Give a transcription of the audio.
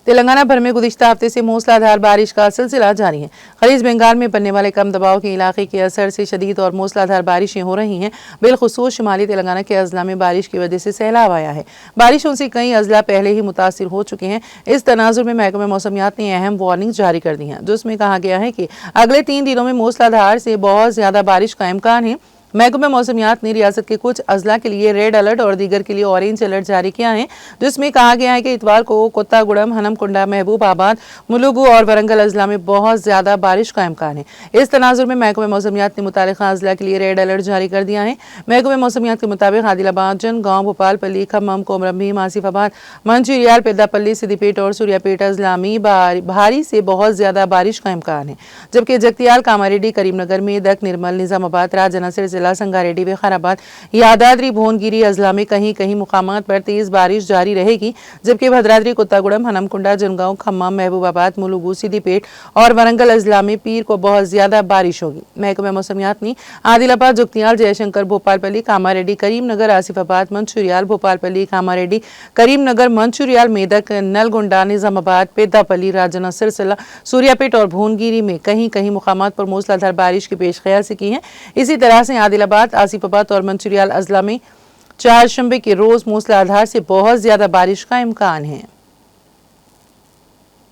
तेलंगाना भर में गुज़िश्ता हफ्ते से मूसलाधार बारिश का सिलसिला जारी है। खलीज बंगाल में बनने वाले कम दबाव के इलाके के असर से शदीद और मूसलाधार बारिशें हो रही हैं। बिलखुसूस शुमाली तेलंगाना के अजला में बारिश की वजह से सैलाब आया है। बारिशों से कई अजला पहले ही मुतासिर हो चुके हैं। इस तनाजुर में महकमा मौसमियात ने अहम वार्निंग जारी कर दी है, जिसमें कहा गया है कि अगले 3 दिनों में मूसलाधार से बहुत ज्यादा बारिश का इम्कान है। महकमा मौसमियात ने रियासत के कुछ अजला के लिए रेड अलर्ट और दीगर के लिए ऑरेंज अलर्ट जारी किया है, जिसमें कहा गया है कि इतवार को कोत्तागुड़म, हनमकुंडा, महबूबाबाद, मुलुगु और वरंगल अजला में बहुत ज्यादा बारिश का इम्कान है। इस तनाजुर में महकमा मौसमियात ने मुतालिका अजला के लिए रेड अलर्ट जारी कर दिया है। महकमा मौसमियात के मुताबिक आदिलाबाद, जनगांव, भोपालपल्ली, खम्मम, कोमरम भीम, आसिफाबाद, मंचिरियाल, पेद्दापल्ली, सिद्दीपेट और सूर्यापेट अजला में भारी से बहुत ज्यादा बारिश का इम्कान है, जबकि जगतियाल, कामारेड्डी, करीमनगर, मेदक, निर्मल, निजामाबाद, राजनसर, संगारेड्डी, विकाराबाद, यादाद्री, भुवनगिरी अजला में कहीं कहीं मुकामात पर तेज बारिश जारी रहेगी, जबकि भद्राद्री, कोत्तागुड़म, हनमकुंडा, जनगांव, खम्मम, महबूबाबाद, मुलुगु, सिद्दीपेट और वरंगल अजला में पीर को बहुत ज्यादा बारिश होगी। महकमा मौसमियात ने आदिलाबाद, जुगतियाल, जयशंकर, भोपालपल्ली, कामारेड्डी, करीमनगर, आसिफाबाद, मंचिरियाल, भोपालपल्ली, कामारेड्डी, करीमनगर, मंचिरियाल, मेदक, नलगोंडा, निजामाबाद, पेद्दापल्ली, राजना, सिरसिला, सूर्यापेट और भुवनगिरी में कहीं कहीं मुकामात पर मूसलाधार बारिश की पेशकयासी की है। इसी तरह से आदिलाबाद, आसिफाबाद और मंचिरियाल अजला में चारशंबे के रोज मूसलाधार से बहुत ज्यादा बारिश का इम्कान है।